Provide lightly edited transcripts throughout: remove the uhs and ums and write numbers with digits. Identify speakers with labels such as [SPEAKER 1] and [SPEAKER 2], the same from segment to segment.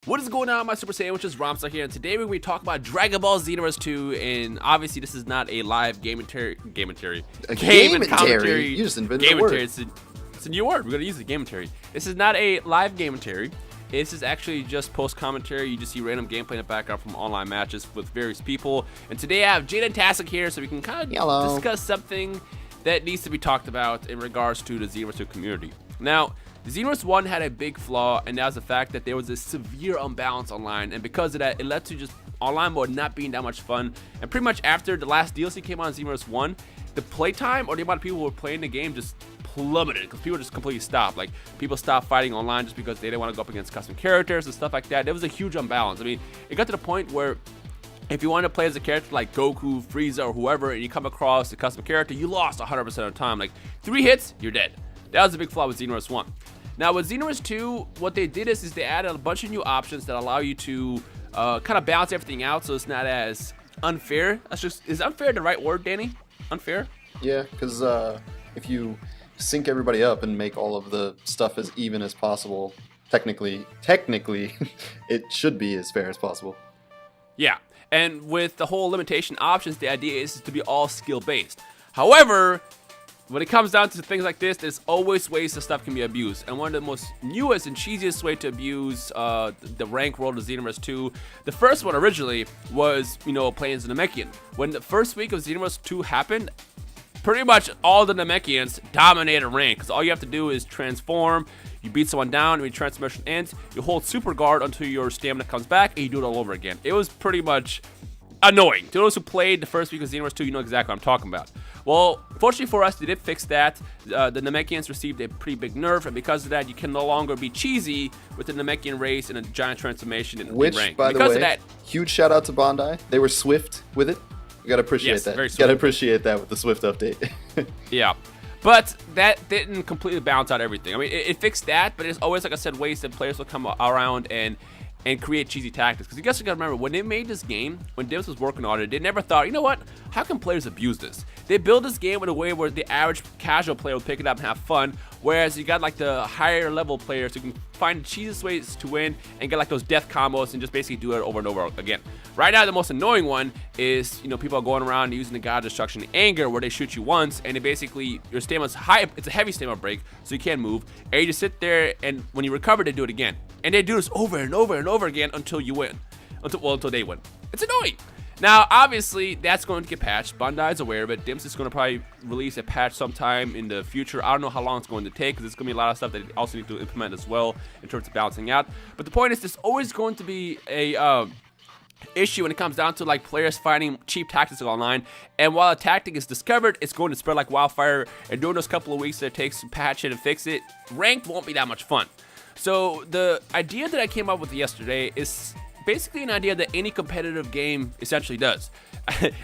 [SPEAKER 1] What is going on, my Super Sandwiches? Romstar here, and today we're going to be talking about Dragon Ball Xenoverse 2, and obviously this is not a live game and commentary.
[SPEAKER 2] You just invented a word.
[SPEAKER 1] It's a new word. We're going to use the commentary. This is not a live commentary. This is actually just post-commentary. You just see random gameplay in the background from online matches with various people. And today I have Jada and Tasik here, so we can kind of discuss something that needs to be talked about in regards to the Xenoverse 2 community. Now, Xenoverse 1 had a big flaw, and that was the fact that there was a severe unbalance online, and because of that, it led to just online mode not being that much fun. And pretty much after the last DLC came out on Xenoverse 1, the playtime or the amount of people who were playing the game just plummeted because people just completely stopped. Like, people stopped fighting online just because they didn't want to go up against custom characters and stuff like that. There was a huge unbalance. I mean, it got to the point where if you want to play as a character like Goku, Frieza, or whoever, and you come across a custom character, you lost 100% of the time. Like, 3 hits, you're dead. That was a big flaw with Xenoverse 1. Now with Xenoverse 2, what they did is they added a bunch of new options that allow you to kind of balance everything out, so it's not as unfair. Is unfair the right word, Danny? Unfair?
[SPEAKER 2] Yeah, because if you sync everybody up and make all of the stuff as even as possible, technically, it should be as fair as possible.
[SPEAKER 1] Yeah, and with the whole limitation options, the idea is to be all skill-based. However, when it comes down to things like this, there's always ways that stuff can be abused. And one of the most newest and cheesiest way to abuse the rank world of Xenoverse 2, the first one originally was, playing as a Namekian. When the first week of Xenoverse 2 happened, pretty much all the Namekians dominated rank. Because all you have to do is transform, you beat someone down, when your transformation ends, you hold Super Guard until your stamina comes back, and you do it all over again. It was pretty much annoying. To those who played the first week of Xenoverse 2, you know exactly what I'm talking about. Well, fortunately for us, they did fix that. The Namekians received a pretty big nerf, and because of that, you can no longer be cheesy with the Namekian race and a giant transformation in rank.
[SPEAKER 2] By the way, huge shout out to Bandai. They were swift with it. You gotta appreciate that.
[SPEAKER 1] Very swift.
[SPEAKER 2] Gotta appreciate that with the Swift update.
[SPEAKER 1] Yeah. But that didn't completely balance out everything. I mean, it fixed that, but there's always, like I said, ways that players will come around and create cheesy tactics. Because you guys gotta remember, when they made this game, when Devs was working on it, they never thought, you know what, how can players abuse this? They built this game in a way where the average casual player would pick it up and have fun, whereas you got like the higher level players who can find the cheesiest ways to win and get like those death combos and just basically do it over and over again. Right now, the most annoying one is, people are going around using the God Destruction Anger, where they shoot you once and it basically, your stamina's high, it's a heavy stamina break, so you can't move, and you just sit there, and when you recover, they do it again. And they do this over and over and over again until you win. Until they win. It's annoying. Now, obviously, that's going to get patched. Bandai is aware of it. Dims is going to probably release a patch sometime in the future. I don't know how long it's going to take, because there's going to be a lot of stuff that they also need to implement as well in terms of balancing out. But the point is, there's always going to be a issue when it comes down to like players finding cheap tactics online, and while a tactic is discovered, it's going to spread like wildfire, and during those couple of weeks that it takes to patch it and fix it, ranked won't be that much fun. So the idea that I came up with yesterday is basically an idea that any competitive game essentially does.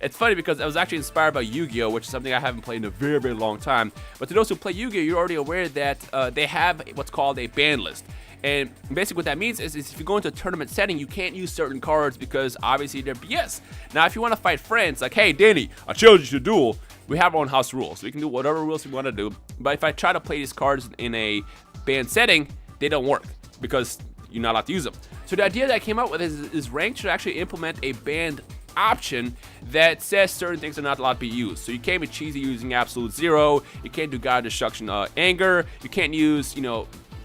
[SPEAKER 1] It's funny because I was actually inspired by Yu-Gi-Oh!, which is something I haven't played in a very, very long time. But to those who play Yu-Gi-Oh!, you're already aware that they have what's called a ban list. And basically what that means is if you go into a tournament setting, you can't use certain cards because obviously they're BS. Now, if you want to fight friends, like, hey, Danny, I chose you to duel, we have our own house rules. So we can do whatever rules we want to do. But if I try to play these cards in a banned setting, they don't work because you're not allowed to use them. So the idea that I came up with is Ranked should actually implement a banned option that says certain things are not allowed to be used. So you can't be cheesy using Absolute Zero, you can't do God Destruction Anger, you can't use,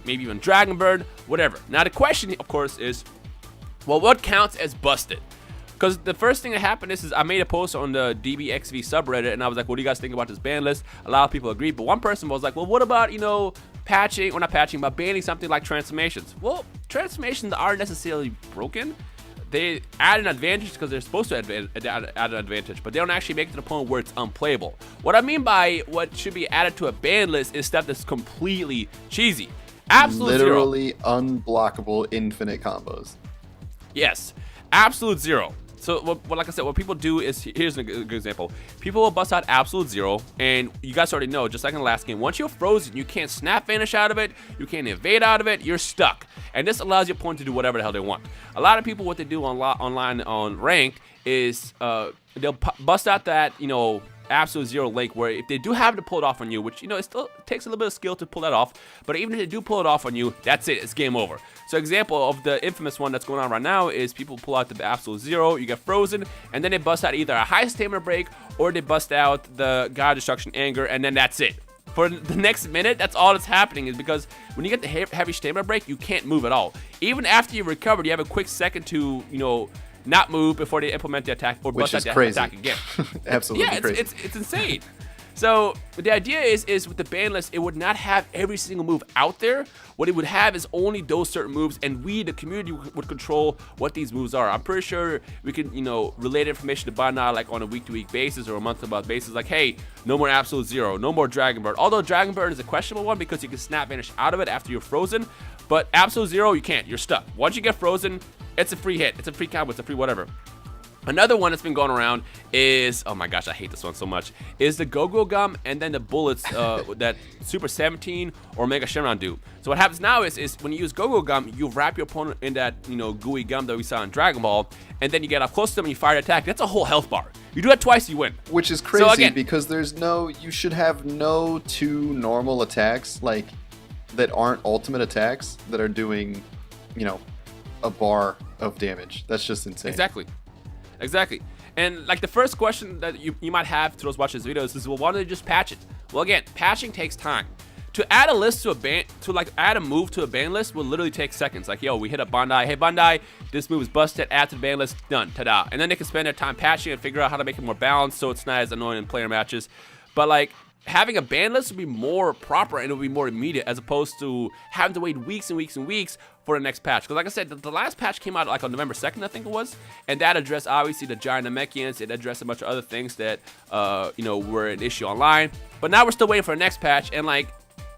[SPEAKER 1] maybe even Dragon Bird, whatever. Now the question, of course, is, well, what counts as busted? Because the first thing that happened is I made a post on the DBXV subreddit, and I was like, what do you guys think about this ban list? A lot of people agreed, but one person was like, well, what about, patching, or not patching, but banning something like transformations? Well, transformations aren't necessarily broken. They add an advantage because they're supposed to add an advantage, but they don't actually make it to the point where it's unplayable. What I mean by what should be added to a ban list is stuff that's completely cheesy. Absolute
[SPEAKER 2] Literally
[SPEAKER 1] zero.
[SPEAKER 2] Unblockable infinite combos.
[SPEAKER 1] Yes, absolute zero. So, like I said, what people do is, here's a good example. People will bust out Absolute Zero, and you guys already know, just like in the last game, once you're frozen, you can't snap vanish out of it, you can't evade out of it, you're stuck. And this allows your opponent to do whatever the hell they want. A lot of people, what they do online on Ranked is they'll bust out that, absolute zero link, where if they do have to pull it off on you, which, you know, it still takes a little bit of skill to pull that off, but even if they do pull it off on you, that's it, it's game over. So example of the infamous one that's going on right now is people pull out the absolute zero, you get frozen, and then they bust out either a high stamina break or they bust out the God Destruction Anger, and then that's it. For the next minute, that's all that's happening, is because when you get the heavy stamina break, you can't move at all. Even after you've recovered, you have a quick second to, you know, not move before they implement the attack or bust out the attack again.
[SPEAKER 2] Absolutely crazy.
[SPEAKER 1] It's insane. So the idea is with the ban list, it would not have every single move out there. What it would have is only those certain moves, and we, the community, would control what these moves are. I'm pretty sure we can, you know, relay information to Bandai like on a week-to-week basis or a month-to-month basis. Like, hey, no more Absolute Zero, no more Dragon Bird. Although Dragon Bird is a questionable one because you can snap vanish out of it after you're frozen, but Absolute Zero, you can't. You're stuck. Once you get frozen, it's a free hit. It's a free combo. It's a free whatever. Another one that's been going around is, oh my gosh, I hate this one so much, is the Go-Go Gum and then the bullets that Super 17 or Mega Shenron do. So what happens now is when you use Go-Go Gum, you wrap your opponent in that, you know, gooey gum that we saw in Dragon Ball, and then you get up close to them and you fire an attack. That's a whole health bar. You do that twice, you win.
[SPEAKER 2] Which is crazy,
[SPEAKER 1] so again,
[SPEAKER 2] because you should have no two normal attacks, like, that aren't ultimate attacks that are doing, you know, a bar of damage. That's just insane.
[SPEAKER 1] Exactly. And like the first question that you might have to those watching this videos is, well, why don't they just patch it? Well, again, patching takes time. To add a list to a ban, add a move to a ban list will literally take seconds. Like, yo, we hit up Bandai, hey Bandai, this move is busted, add to the ban list, done, ta-da. And then they can spend their time patching and figure out how to make it more balanced so it's not as annoying in player matches. But like, having a ban list would be more proper and it would be more immediate, as opposed to having to wait weeks and weeks and weeks for the next patch. Because like I said, the last patch came out like on November 2nd, I think it was, and that addressed obviously the giant Namekians. It addressed a bunch of other things that you know, were an issue online. But now we're still waiting for the next patch, and like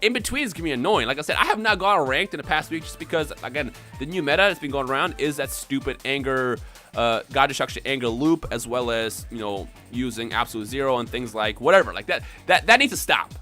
[SPEAKER 1] in between is gonna be annoying. Like I said, I have not gone ranked in the past week just because, again, the new meta that's been going around is that stupid anger, God Destruction Anger loop, as well as, you know, using Absolute Zero and things like whatever. Like that needs to stop.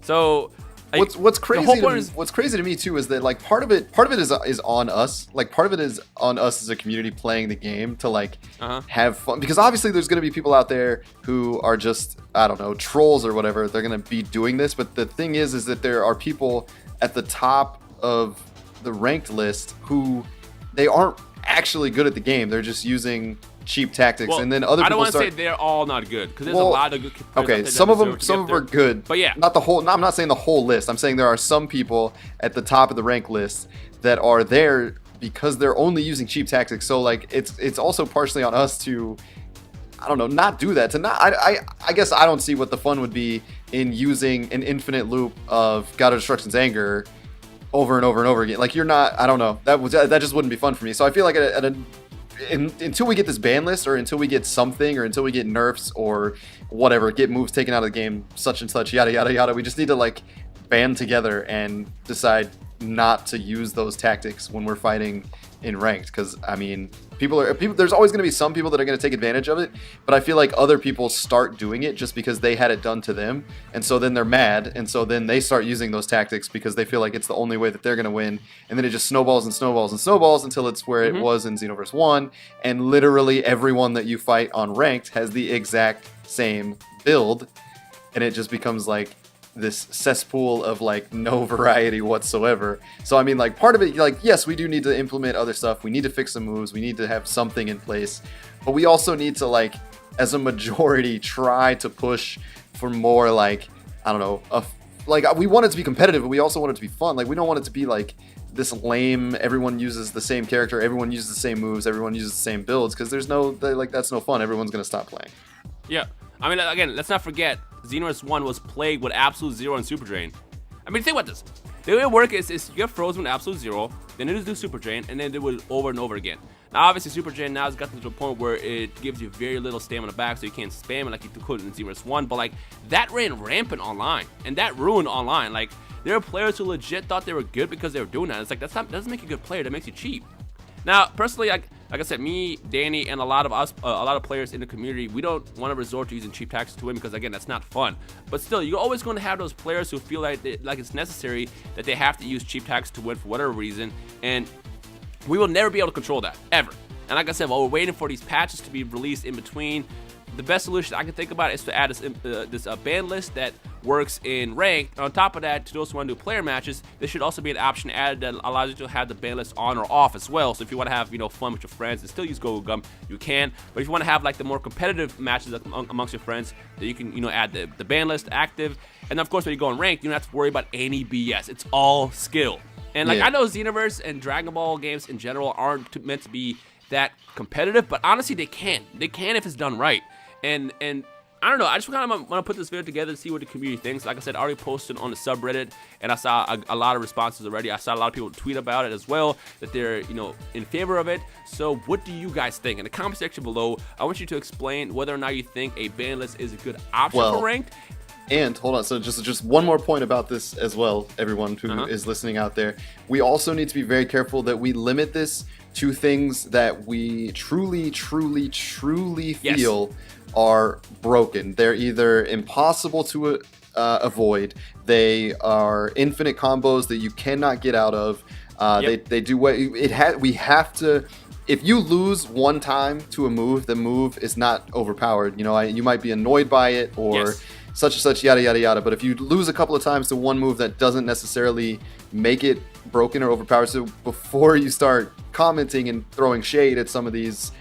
[SPEAKER 1] So like,
[SPEAKER 2] what's crazy to me too is that like part of it is on us. Like part of it is on us as a community playing the game to like have fun, because obviously there's going to be people out there who are just, I don't know, trolls or whatever. They're going to be doing this, but the thing is that there are people at the top of the ranked list who they aren't actually good at the game. They're just using cheap tactics, and then other people. I don't want to
[SPEAKER 1] say they're all not good, because there's a lot of good players.
[SPEAKER 2] Okay, some of them are good,
[SPEAKER 1] but yeah,
[SPEAKER 2] not the whole. I'm not saying the whole list. I'm saying there are some people at the top of the rank list that are there because they're only using cheap tactics. So like, it's also partially on us to, I don't know, not do that. To not, I guess I don't see what the fun would be in using an infinite loop of God of Destruction's Anger over and over and over again. Like, you're not, I don't know, that just wouldn't be fun for me. So I feel like until we get this ban list, or until we get something, or until we get nerfs or whatever, get moves taken out of the game, such and such, yada yada yada, we just need to like band together and decide not to use those tactics when we're fighting in ranked. Because I mean, there's always going to be some people that are going to take advantage of it, but I feel like other people start doing it just because they had it done to them, and so then they're mad, and so then they start using those tactics because they feel like it's the only way that they're going to win, and then it just snowballs and snowballs and snowballs until it's where it was in Xenoverse 1, and literally everyone that you fight on ranked has the exact same build, and it just becomes like this cesspool of like no variety whatsoever. So I mean, like, part of it, like, yes, we do need to implement other stuff, we need to fix some moves, we need to have something in place, but we also need to, like, as a majority, try to push for more, like, I don't know, like, we want it to be competitive, but we also want it to be fun. Like, we don't want it to be like this lame, everyone uses the same character, everyone uses the same moves, everyone uses the same builds, because there's no, like, that's no fun. Everyone's gonna stop playing.
[SPEAKER 1] Yeah, I mean, again, let's not forget, Xenoverse 1 was plagued with Absolute Zero and Super Drain. I mean, think about this. The way it works is you get frozen with Absolute Zero, then it do Super Drain, and then do it over and over again. Now, obviously, Super Drain now has gotten to a point where it gives you very little stamina back, so you can't spam it like you could in Xenoverse 1, but like, that ran rampant online, and that ruined online. Like, there are players who legit thought they were good because they were doing that. It's like, that doesn't make you a good player, that makes you cheap. Now, personally, like I said, me, Danny, and a lot of us, a lot of players in the community, we don't want to resort to using cheap tactics to win, because again, that's not fun. But still, you're always going to have those players who feel like it's necessary that they have to use cheap tactics to win for whatever reason, and we will never be able to control that, ever. And like I said, while we're waiting for these patches to be released in between, the best solution I can think about is to add this ban list that works in ranked. On top of that, to those who want to do player matches, there should also be an option added that allows you to have the ban list on or off as well. So if you want to have fun with your friends and still use Google Gum, you can. But if you want to have like the more competitive matches amongst your friends, then you can add the ban list active. And of course, when you go in ranked, you don't have to worry about any BS. It's all skill. And like I know Xenoverse and Dragon Ball games in general aren't meant to be that competitive, but honestly, they can if it's done right. And I don't know, I just kind of want to put this video together to see what the community thinks. Like I said, I already posted on the subreddit, and I saw a lot of responses already. I saw a lot of people tweet about it as well, that they're, in favor of it. So what do you guys think? In the comment section below, I want you to explain whether or not you think a ban list is a good option for ranked.
[SPEAKER 2] And hold on, so just one more point about this as well, everyone who is listening out there. We also need to be very careful that we limit this to things that we truly feel are broken. They're either impossible to avoid, they are infinite combos that you cannot get out of. They do what we have to. If you lose one time to a move, the move is not overpowered. You might be annoyed by it or such and such, yada yada yada. But if you lose a couple of times to one move, that doesn't necessarily make it broken or overpowered. So before you start commenting and throwing shade at some of these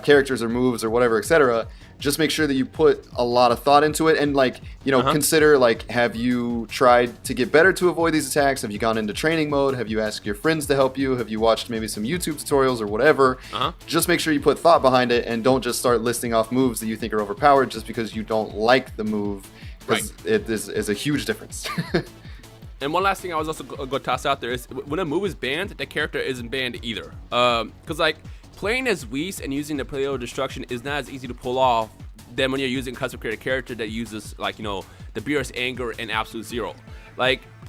[SPEAKER 2] characters or moves or whatever, etc., just make sure that you put a lot of thought into it, and consider, have you tried to get better to avoid these attacks? Have you gone into training mode? Have you asked your friends to help you? Have you watched maybe some YouTube tutorials or whatever? Just make sure you put thought behind it, and don't just start listing off moves that you think are overpowered just because you don't like the move. It is a huge difference.
[SPEAKER 1] And one last thing I was also going to toss out there is, when a move is banned, the character isn't banned either. Because playing as Whis and using the Paleo Destruction is not as easy to pull off than when you're using a custom created character that uses the Beerus Anger and Absolute Zero.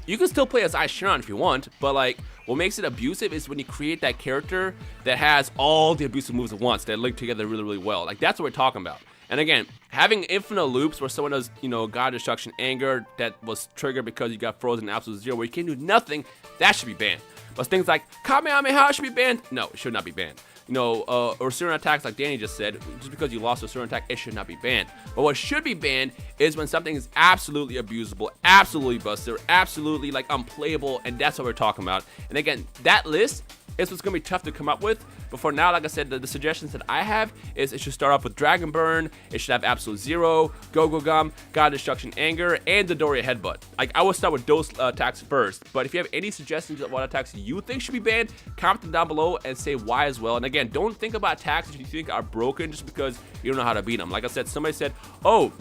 [SPEAKER 1] You can still play as Ice Sharon if you want, but what makes it abusive is when you create that character that has all the abusive moves at once that link together really well. That's what we're talking about. And again, having infinite loops where someone does, God Destruction Anger that was triggered because you got frozen in Absolute Zero, where you can do nothing, that should be banned. But things like Kamehameha should be banned? No, it should not be banned. Or certain attacks, like Danny just said, just because you lost a certain attack, it should not be banned. But what should be banned is when something is absolutely abusable, absolutely buster, absolutely unplayable, and that's what we're talking about. And again, that list is what's going to be tough to come up with. But for now, like I said, the suggestions that I have is it should start off with Dragon Burn, it should have Absolute Zero, Go-Go Gum, God Destruction Anger, and Dodoria Headbutt. I will start with those attacks first. But if you have any suggestions of what attacks you think should be banned, comment them down below and say why as well. And again, don't think about attacks that you think are broken just because you don't know how to beat them. Like I said, somebody said, oh,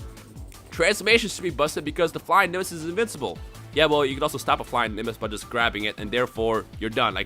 [SPEAKER 1] transformation should be busted because the Flying Nemesis is invincible. Yeah, well, you can also stop a Flying Nemesis by just grabbing it, and therefore you're done.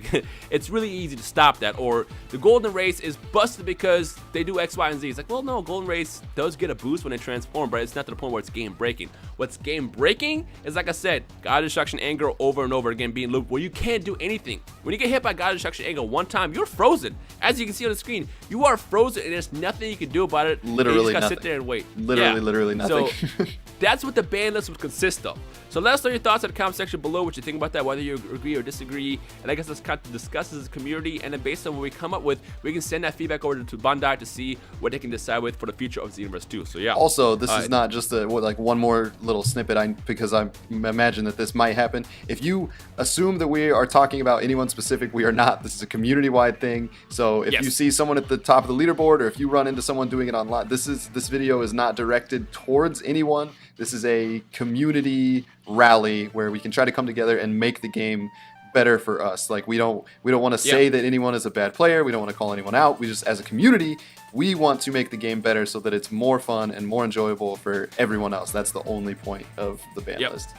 [SPEAKER 1] It's really easy to stop that. Or the Golden Race is busted because they do X, Y, and Z. It's well, no, Golden Race does get a boost when they transform, but it's not to the point where it's game breaking. What's game breaking is, like I said, God Destruction Anger over and over again being looped, where you can't do anything. When you get hit by God Destruction Anger one time, you're frozen. As you can see on the screen, you are frozen, and there's nothing you can do about it.
[SPEAKER 2] Literally
[SPEAKER 1] you just gotta
[SPEAKER 2] nothing.
[SPEAKER 1] Sit there and wait.
[SPEAKER 2] Literally nothing.
[SPEAKER 1] So that's what the ban list would consist of. So let us know your thoughts in the comment section below, what you think about that, whether you agree or disagree. And I guess let's kind of discuss as a community, and then based on what we come up with, we can send that feedback over to Bandai to see what they can decide with for the future of Xenoverse 2. So yeah.
[SPEAKER 2] Also, this is not just one more little snippet, because I imagine that this might happen. If you assume that we are talking about anyone specific, we are not. This is a community-wide thing. So if you see someone at the top of the leaderboard, or if you run into someone doing it online, this video is not directed towards anyone. This is a community rally where we can try to come together and make the game better for us. We don't want to say that anyone is a bad player. We don't want to call anyone out. We just, as a community, we want to make the game better so that it's more fun and more enjoyable for everyone else. That's the only point of the ban list.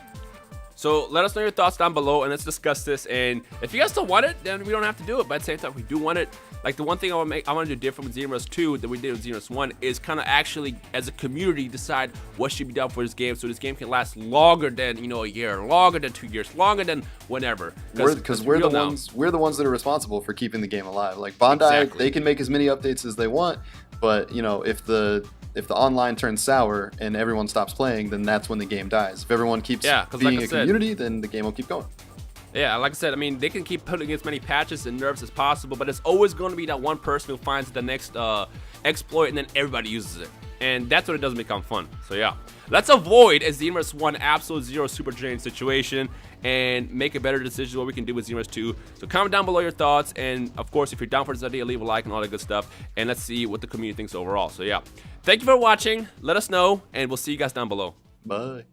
[SPEAKER 1] So let us know your thoughts down below, and let's discuss this. And if you guys don't want it, then we don't have to do it. But at the same time, we do want it. The one thing I want to do different with Xenoverse 2 than we did with Xenoverse 1 is kind of actually, as a community, decide what should be done for this game, so this game can last longer than a year, longer than 2 years, longer than whenever.
[SPEAKER 2] Because we're the ones that are responsible for keeping the game alive. Bandai, they can make as many updates as they want, but if the online turns sour and everyone stops playing, then that's when the game dies. If everyone keeps being a community, then the game will keep going.
[SPEAKER 1] Yeah, like I said, they can keep putting as many patches and nerfs as possible, but it's always going to be that one person who finds the next exploit, and then everybody uses it. and that's when it doesn't become fun. So yeah, let's avoid a Xenoverse 1 absolute zero super drain situation and make a better decision what we can do with Xenoverse 2. So comment down below your thoughts, and of course, if you're down for this idea, leave a like and all that good stuff, and let's see what the community thinks overall. So yeah, thank you for watching. Let us know, and we'll see you guys down below.
[SPEAKER 2] Bye.